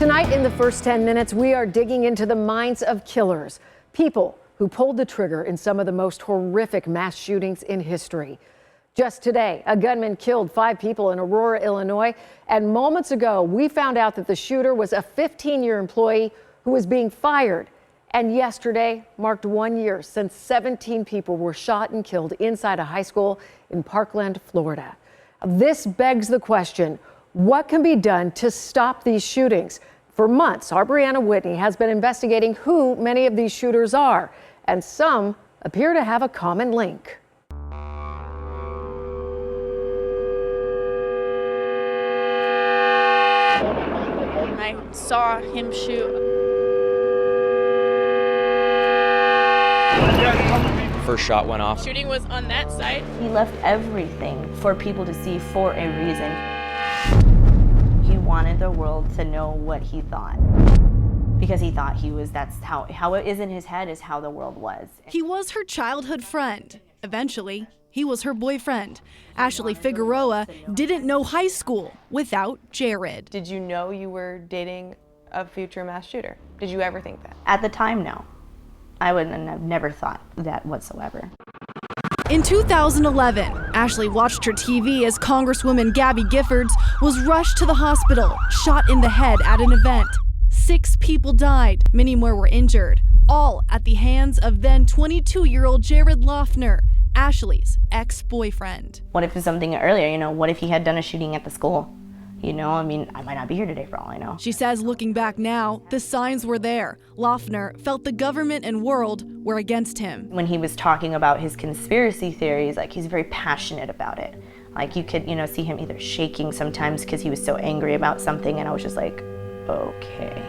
Tonight in the first 10 minutes, we are digging into the minds of killers, people who pulled the trigger in some of the most horrific mass shootings in history. Just today, a gunman killed 5 people in Aurora, Illinois. And moments ago, we found out that the shooter was a 15-year employee who was being fired. And yesterday marked 1 year since 17 people were shot and killed inside a high school in Parkland, Florida. This begs the question, what can be done to stop these shootings? For months, our Brianna Whitney has been investigating who many of these shooters are, and some appear to have a common link. I saw him shoot. First shot went off. Shooting was on that side. He left everything for people to see for a reason. He wanted the world to know what he thought. Because he thought that's how it is in his head is how the world was. He was her childhood friend. Eventually, he was her boyfriend. Ashley Figueroa didn't know high school without Jared. Did you know you were dating a future mass shooter? Did you ever think that? At the time, no. I wouldn't have never thought that whatsoever. In 2011, Ashley watched her TV as Congresswoman Gabby Giffords was rushed to the hospital, shot in the head at an event. 6 people died, many more were injured, all at the hands of then 22-year-old Jared Loughner, Ashley's ex-boyfriend. What if it was something earlier, what if he had done a shooting at the school? I might not be here today for all I know. She says looking back now, the signs were there. Loughner felt the government and world were against him. When he was talking about his conspiracy theories, he's very passionate about it. You could, see him either shaking sometimes because he was so angry about something, and I was just like, okay.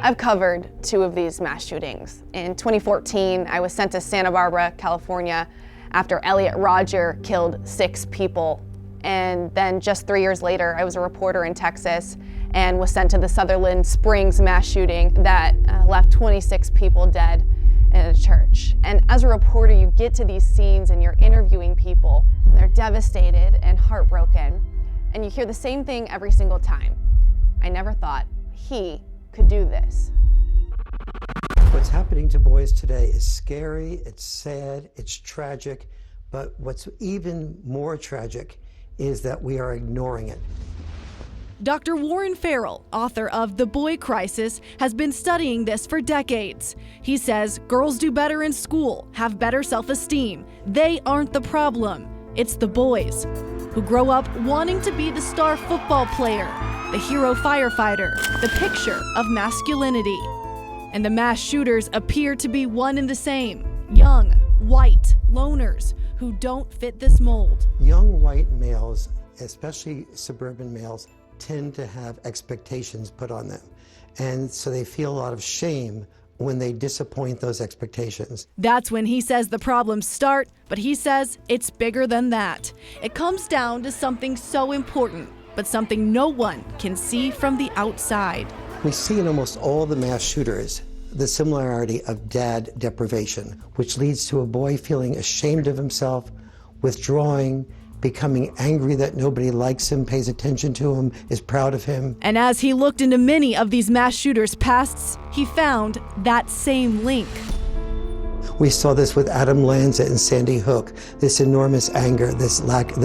I've covered 2 of these mass shootings. In 2014, I was sent to Santa Barbara, California, after Elliot Rodger killed 6 people. And then just 3 years later, I was a reporter in Texas and was sent to the Sutherland Springs mass shooting that left 26 people dead in a church. And as a reporter, you get to these scenes and you're interviewing people, and they're devastated and heartbroken. And you hear the same thing every single time. I never thought he could do this. What's happening to boys today is scary, it's sad, it's tragic, but what's even more tragic is that we are ignoring it. Dr. Warren Farrell, author of The Boy Crisis, has been studying this for decades. He says girls do better in school, have better self-esteem. They aren't the problem. It's the boys who grow up wanting to be the star football player, the hero firefighter, the picture of masculinity. And the mass shooters appear to be one and the same: young, white, loners who don't fit this mold. Young white males, especially suburban males, tend to have expectations put on them. And so they feel a lot of shame when they disappoint those expectations. That's when he says the problems start, but he says it's bigger than that. It comes down to something so important, but something no one can see from the outside. We see in almost all the mass shooters the similarity of dad deprivation, which leads to a boy feeling ashamed of himself, withdrawing, becoming angry that nobody likes him, pays attention to him, is proud of him. And as he looked into many of these mass shooters' pasts, he found that same link. We saw this with Adam Lanza and Sandy Hook, this enormous anger, this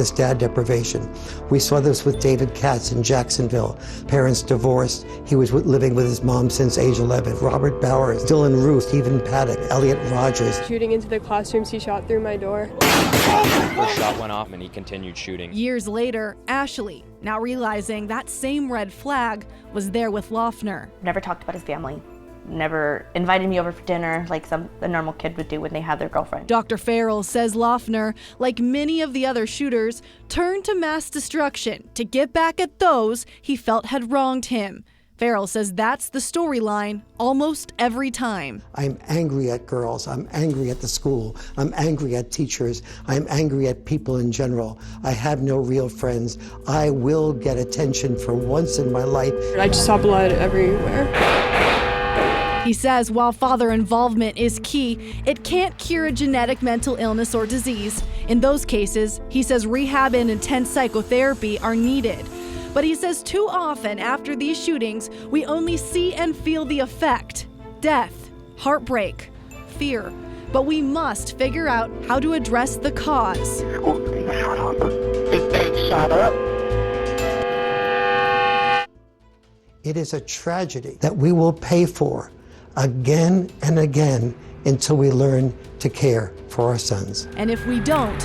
dad deprivation. We saw this with David Katz in Jacksonville. Parents divorced. He was living with his mom since age 11. Robert Bowers, Dylan Ruth, Stephen Paddock, Elliot Rodgers. Shooting into the classrooms, he shot through my door. First shot went off and he continued shooting. Years later, Ashley, now realizing that same red flag, was there with Loughner. Never talked about his family. Never invited me over for dinner like a normal kid would do when they have their girlfriend. Dr. Farrell says Loughner, like many of the other shooters, turned to mass destruction to get back at those he felt had wronged him. Farrell says that's the storyline almost every time. I'm angry at girls. I'm angry at the school. I'm angry at teachers. I'm angry at people in general. I have no real friends. I will get attention for once in my life. I just saw blood everywhere. He says while father involvement is key, it can't cure a genetic mental illness or disease. In those cases, he says rehab and intense psychotherapy are needed. But he says too often after these shootings, we only see and feel the effect: death, heartbreak, fear. But we must figure out how to address the cause. It is a tragedy that we will pay for again and again until we learn to care for our sons. And if we don't,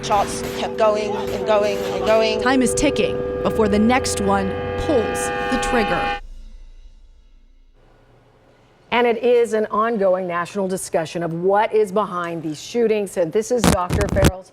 shots kept going and going and going. time is ticking before the next one pulls the trigger. And it is an ongoing national discussion of what is behind these shootings. And this is Dr. Farrell's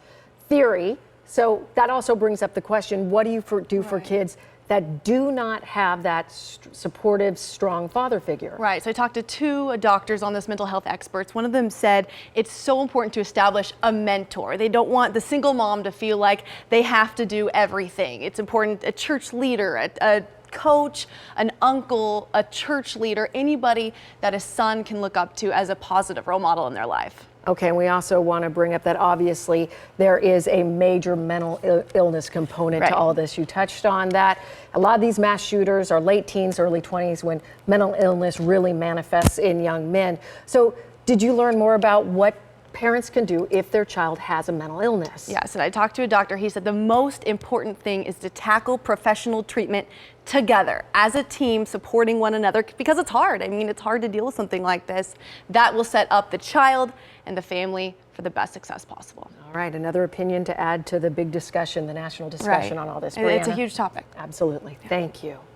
theory. So that also brings up the question, what do you do for kids that do not have that supportive, strong father figure? Right, so I talked to two doctors on this, mental health experts. One of them said it's so important to establish a mentor. They don't want the single mom to feel like they have to do everything. It's important, a church leader, a coach, an uncle, a church leader, anybody that a son can look up to as a positive role model in their life. Okay, and we also want to bring up that obviously there is a major mental illness component to all of this. You touched on that. A lot of these mass shooters are late teens, early 20s when mental illness really manifests in young men. So did you learn more about what parents can do if their child has a mental illness? Yes, and I talked to a doctor. He said the most important thing is to tackle professional treatment together as a team, supporting one another, because it's hard. I mean, it's hard to deal with something like this. That will set up the child and the family for the best success possible. All right, another opinion to add to the big discussion, the national discussion on all this. It's a Brianna? huge topic. Absolutely. Thank you.